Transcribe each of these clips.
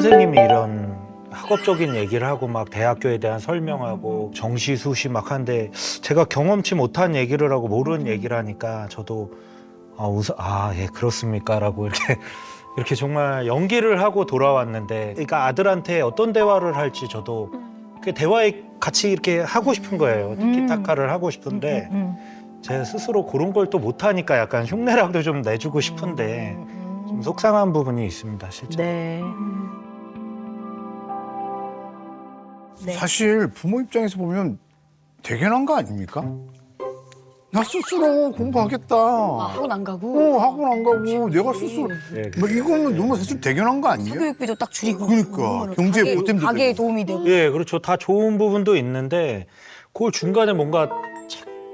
선생님이 이런 학업적인 얘기를 하고 막 대학교에 대한 설명하고 정시 수시 막 하는데 제가 경험치 못한 얘기를 하고 모르는 얘기를 하니까 저도 예 그렇습니까라고 이렇게 정말 연기를 하고 돌아왔는데, 그러니까 아들한테 어떤 대화를 할지 저도 그 대화에 같이 이렇게 하고 싶은 거예요. 티키타카를 하고 싶은데 제 스스로 그런 걸 또 못하니까 약간 흉내라도 좀 내주고 싶은데 좀 속상한 부분이 있습니다, 실제. 네. 네. 사실 부모 입장에서 보면 대견한 거 아닙니까? 나 스스로 공부하겠다. 학원 안 가고. 학원 안 가고 내가 스스로. 네. 뭐 이거는 너무 사실 대견한 거 아니에요? 교육비도 딱 줄이고. 그러니까 경제 보탬도 가게에 되고. 도움이 되고. 예, 그렇죠. 다 좋은 부분도 있는데 그걸 중간에 뭔가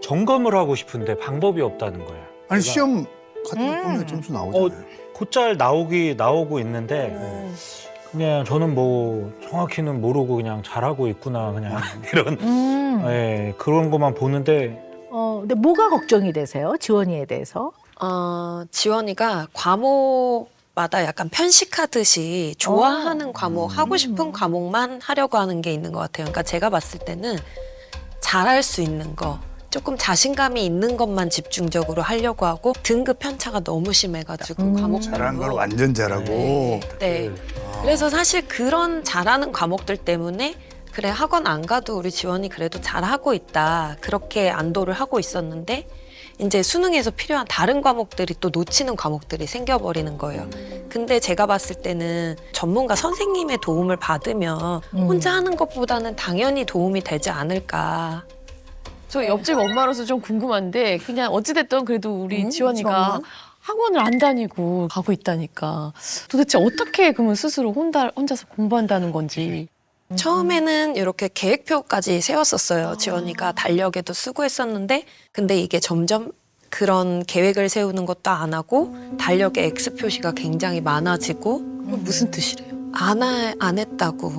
점검을 하고 싶은데 방법이 없다는 거예요. 아니 제가 시험 같은 거 보면 점수 나오잖아요. 곧잘 나오고 있는데 그냥 저는 뭐 정확히는 모르고 그냥 잘하고 있구나 그냥 이런 예, 그런 것만 보는데 근데 뭐가 걱정이 되세요? 지원이에 대해서? 지원이가 과목마다 약간 편식하듯이 좋아하는 과목, 하고 싶은 과목만 하려고 하는 게 있는 것 같아요. 그러니까 제가 봤을 때는 잘할 수 있는 거, 조금 자신감이 있는 것만 집중적으로 하려고 하고 등급 편차가 너무 심해가지고 과목별로. 잘하는 걸 완전 잘하고. 네. 그래서 사실 그런 잘하는 과목들 때문에 그래 학원 안 가도 우리 지원이 그래도 잘하고 있다. 그렇게 안도를 하고 있었는데 이제 수능에서 필요한 다른 과목들이 또 놓치는 과목들이 생겨버리는 거예요. 근데 제가 봤을 때는 전문가 선생님의 도움을 받으면 혼자 하는 것보다는 당연히 도움이 되지 않을까. 저 옆집 엄마로서 좀 궁금한데 그냥 어찌됐든 그래도 우리 지원이가 정말? 학원을 안 다니고 가고 있다니까 도대체 어떻게 그러면 스스로 혼자서 공부한다는 건지. 처음에는 이렇게 계획표까지 세웠었어요. 지원이가 달력에도 쓰고 했었는데 근데 이게 점점 그런 계획을 세우는 것도 안 하고 달력에 X 표시가 굉장히 많아지고 무슨 뜻이래요? 안 했다고.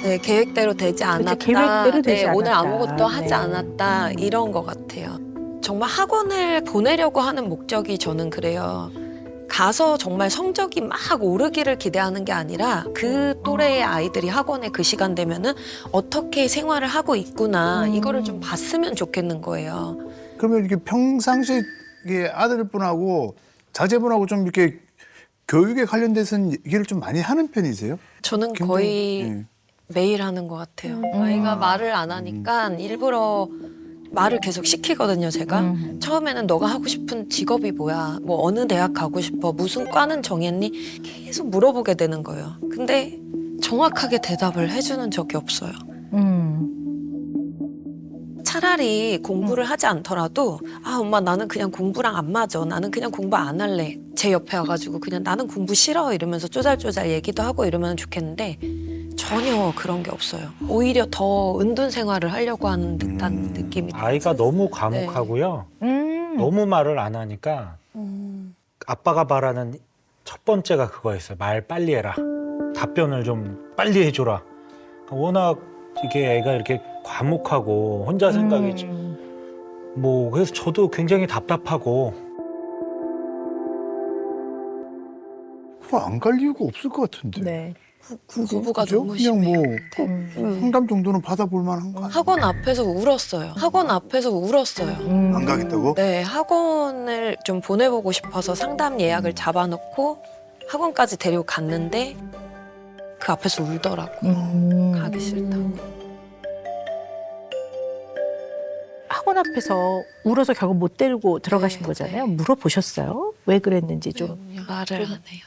네, 계획대로 되지 않았다. 계획대로 되지 네, 오늘 않았다. 아무것도 하지 네. 않았다. 이런 것 같아요. 정말 학원을 보내려고 하는 목적이 저는 그래요. 가서 정말 성적이 막 오르기를 기대하는 게 아니라 그 또래의 아이들이 학원에 그 시간 되면은 어떻게 생활을 하고 있구나 이거를 좀 봤으면 좋겠는 거예요. 그러면 이렇게 평상시에 이게 아들분하고 자제분하고 좀 이렇게 교육에 관련돼서는 얘기를 좀 많이 하는 편이세요? 저는 굉장히, 거의 예. 매일 하는 것 같아요. 아이가 말을 안 하니까 일부러 말을 계속 시키거든요, 제가. 처음에는 너가 하고 싶은 직업이 뭐야? 뭐 어느 대학 가고 싶어? 무슨 과는 정했니? 계속 물어보게 되는 거예요. 근데 정확하게 대답을 해주는 적이 없어요. 차라리 공부를 하지 않더라도 엄마 나는 그냥 공부랑 안 맞아. 나는 그냥 공부 안 할래. 제 옆에 와가지고 그냥 나는 공부 싫어 이러면서 쪼잘쪼잘 얘기도 하고 이러면 좋겠는데 전혀 그런 게 없어요. 오히려 더 은둔 생활을 하려고 하는 듯한 느낌이 아이가 너무 과묵하고요. 너무 말을 안 하니까 아빠가 바라는 첫 번째가 그거였어요. 말 빨리 해라. 답변을 좀 빨리 해줘라. 워낙 이게 애가 이렇게 과묵하고 혼자 생각이 뭐 그래서 저도 굉장히 답답하고. 그거 안 갈 이유가 없을 것 같은데. 네. 구부가 그죠? 너무 그냥 심해요. 뭐 상담 정도는 받아볼 만한 거 아니에요? 학원 앞에서 울었어요. 학원 앞에서 울었어요. 안 가겠다고? 네, 학원을 좀 보내보고 싶어서 상담 예약을 잡아놓고 학원까지 데리고 갔는데 그 앞에서 울더라고요. 가기 싫다고. 학원 앞에서 울어서 결국 못 데리고 들어가신 네, 거잖아요. 물어보셨어요? 왜 그랬는지 좀. 말을 안 해요.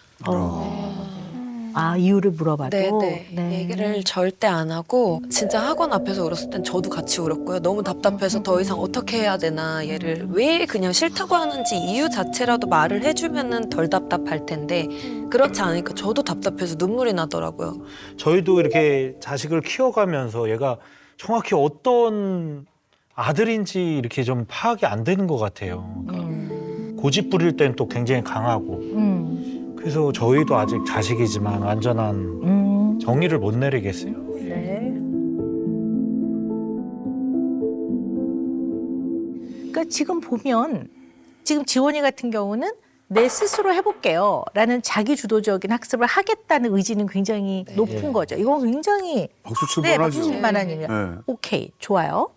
이유를 물어봐도. 네네. 얘기를 절대 안 하고 진짜 학원 앞에서 울었을 땐 저도 같이 울었고요. 너무 답답해서 더 이상 어떻게 해야 되나 얘를 왜 그냥 싫다고 하는지 이유 자체라도 말을 해주면은 덜 답답할 텐데 그렇지 않으니까 저도 답답해서 눈물이 나더라고요. 저희도 이렇게 자식을 키워가면서 얘가 정확히 어떤 아들인지 이렇게 좀 파악이 안 되는 것 같아요. 그러니까 고집 부릴 땐 또 굉장히 강하고. 그래서 저희도 아직 자식이지만 완전한 정의를 못 내리겠어요. 네. 그러니까 지금 보면 지금 지원이 같은 경우는 내 스스로 해볼게요 라는 자기 주도적인 학습을 하겠다는 의지는 굉장히 높은 거죠. 이건 굉장히 박수 칠 네, 만하죠. 박수 칠 만하면 네. 오케이, 좋아요.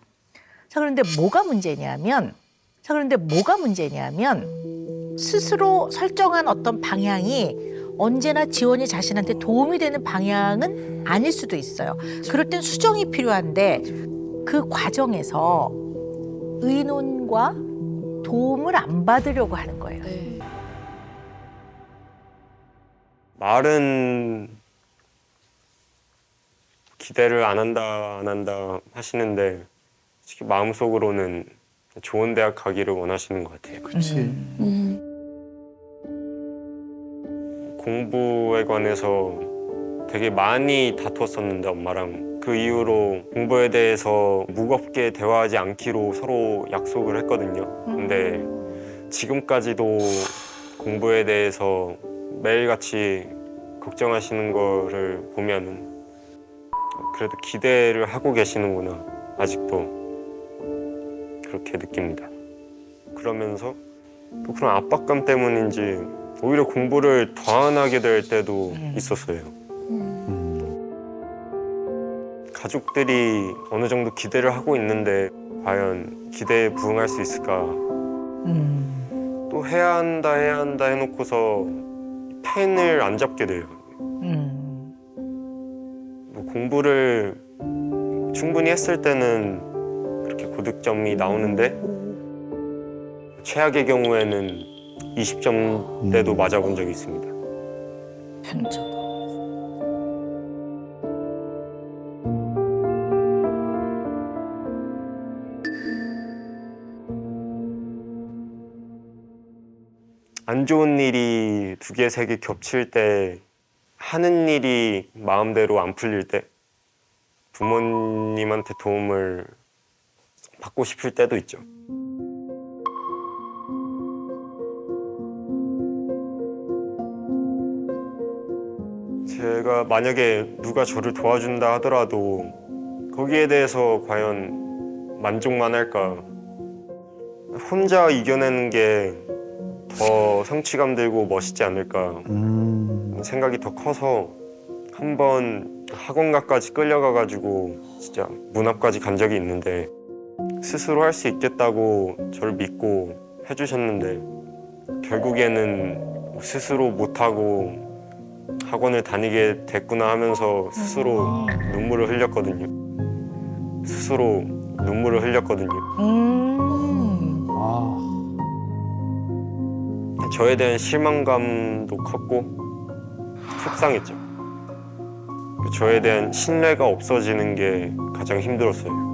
자, 그런데 뭐가 문제냐면 스스로 설정한 어떤 방향이 언제나 지원이 자신한테 도움이 되는 방향은 아닐 수도 있어요. 그럴 땐 수정이 필요한데 그 과정에서 의논과 도움을 안 받으려고 하는 거예요. 네. 말은 기대를 안 한다 하시는데 솔직히 마음속으로는 좋은 대학 가기를 원하시는 것 같아요. 그렇지. 공부에 관해서 되게 많이 다투었었는데 엄마랑 그 이후로 공부에 대해서 무겁게 대화하지 않기로 서로 약속을 했거든요. 근데 지금까지도 공부에 대해서 매일같이 걱정하시는 거를 보면은 그래도 기대를 하고 계시는구나 아직도 그렇게 느낍니다. 그러면서 또 그런 압박감 때문인지 오히려 공부를 더 안 하게 될 때도 있었어요. 가족들이 어느 정도 기대를 하고 있는데 과연 기대에 부응할 수 있을까? 또 해야 한다 해놓고서 펜을 안 잡게 돼요. 뭐 공부를 충분히 했을 때는 그렇게 고득점이 나오는데 최악의 경우에는 20점대도 맞아본 적이 있습니다. 안 좋은 일이 2개, 3개 겹칠 때 하는 일이 마음대로 안 풀릴 때 부모님한테 도움을 받고 싶을 때도 있죠. 제가 만약에 누가 저를 도와준다 하더라도 거기에 대해서 과연 만족만 할까? 혼자 이겨내는 게 더 성취감 들고 멋있지 않을까 생각이 더 커서 한번 학원가까지 끌려가가지고 진짜 문 앞까지 간 적이 있는데 스스로 할 수 있겠다고 저를 믿고 해주셨는데 결국에는 스스로 못하고 학원을 다니게 됐구나 하면서 스스로 눈물을 흘렸거든요. 아, 저에 대한 실망감도 컸고 속상했죠. 저에 대한 신뢰가 없어지는 게 가장 힘들었어요.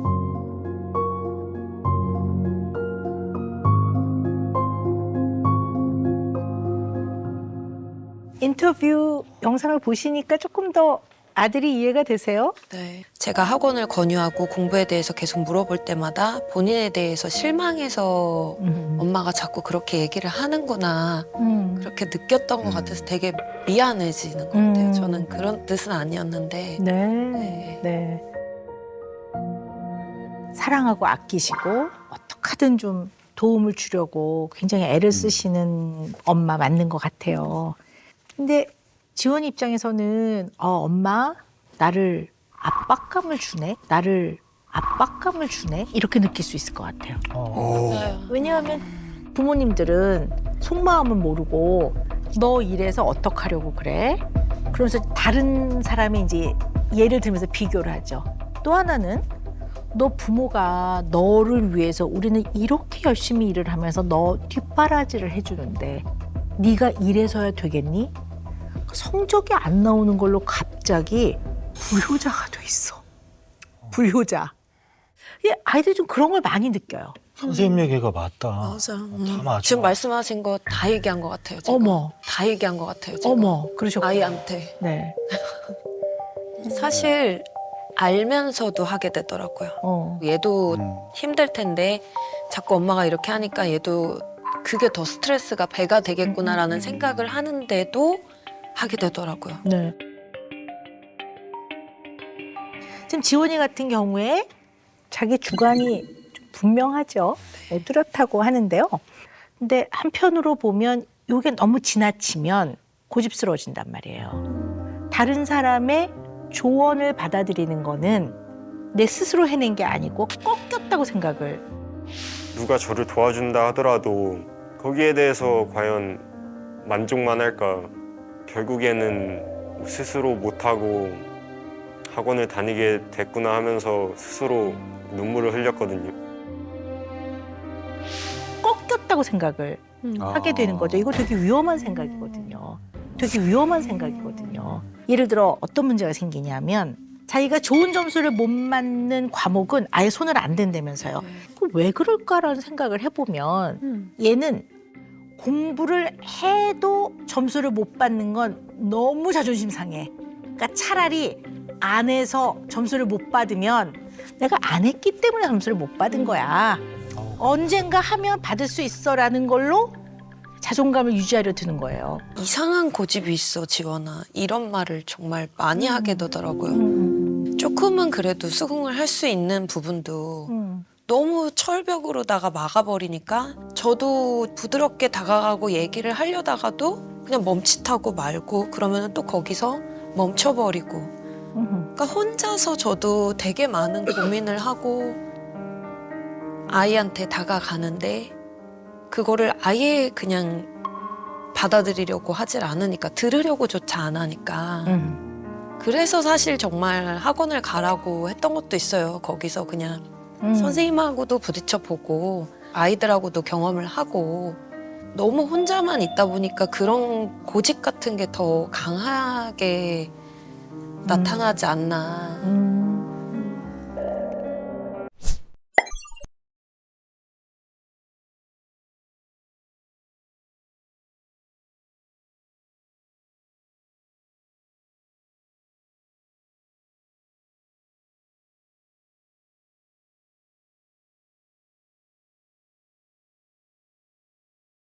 인터뷰 영상을 보시니까 조금 더 아들이 이해가 되세요? 네. 제가 학원을 권유하고 공부에 대해서 계속 물어볼 때마다 본인에 대해서 실망해서 엄마가 자꾸 그렇게 얘기를 하는구나 그렇게 느꼈던 것 같아서 되게 미안해지는 것 같아요. 저는 그런 뜻은 아니었는데. 네. 네. 네. 사랑하고 아끼시고 어떻게 하든 좀 도움을 주려고 굉장히 애를 쓰시는 엄마 맞는 것 같아요. 근데 지원 입장에서는 엄마 나를 압박감을 주네 이렇게 느낄 수 있을 것 같아요. 맞아요. 왜냐하면 부모님들은 속마음은 모르고 너 이래서 어떡하려고 그래? 그러면서 다른 사람이 이제 예를 들면서 비교를 하죠. 또 하나는 너 부모가 너를 위해서 우리는 이렇게 열심히 일을 하면서 너 뒷바라지를 해주는데 네가 이래서야 되겠니? 성적이 안 나오는 걸로 갑자기 불효자가 돼 있어. 불효자. 아이들이 좀 그런 걸 많이 느껴요. 선생님 얘기가 맞다. 맞아. 다 맞아. 지금 말씀하신 거 다 얘기한 것 같아요. 제가. 어머. 다 얘기한 것 같아요. 제가. 어머, 그러셨구나. 아이한테. 네. 사실 알면서도 하게 되더라고요. 얘도 힘들 텐데 자꾸 엄마가 이렇게 하니까 얘도 그게 더 스트레스가 배가 되겠구나라는 생각을 하는데도 하게 되더라고요. 네. 지금 지원이 같은 경우에 자기 주관이 좀 분명하죠. 네, 뚜렷하고 하는데요. 근데 한편으로 보면 요게 너무 지나치면 고집스러워진단 말이에요. 다른 사람의 조언을 받아들이는 거는 내 스스로 해낸 게 아니고 꺾였다고 생각을. 누가 저를 도와준다 하더라도 거기에 대해서 과연 만족만 할까? 결국에는 스스로 못하고 학원을 다니게 됐구나 하면서 스스로 눈물을 흘렸거든요. 꺾였다고 생각을 하게 되는 거죠. 이거 되게 위험한 생각이거든요. 되게 위험한 생각이거든요. 예를 들어 어떤 문제가 생기냐면 자기가 좋은 점수를 못 맞는 과목은 아예 손을 안 댄다면서요. 그럼 왜 그럴까라는 생각을 해보면 얘는 공부를 해도 점수를 못 받는 건 너무 자존심 상해. 그러니까 차라리 안 해서 점수를 못 받으면 내가 안 했기 때문에 점수를 못 받은 거야. 언젠가 하면 받을 수 있어라는 걸로 자존감을 유지하려 드는 거예요. 이상한 고집이 있어, 지원아. 이런 말을 정말 많이 하게 되더라고요. 조금은 그래도 수긍을 할 수 있는 부분도 너무 철벽으로다가 막아버리니까 저도 부드럽게 다가가고 얘기를 하려다가도 그냥 멈칫하고 말고 그러면 또 거기서 멈춰버리고. 그러니까 혼자서 저도 되게 많은 고민을 하고 아이한테 다가가는데 그거를 아예 그냥 받아들이려고 하질 않으니까, 들으려고조차 안 하니까. 그래서 사실 정말 학원을 가라고 했던 것도 있어요. 거기서 그냥 선생님하고도 부딪혀보고 아이들하고도 경험을 하고. 너무 혼자만 있다 보니까 그런 고집 같은 게 더 강하게 나타나지 않나.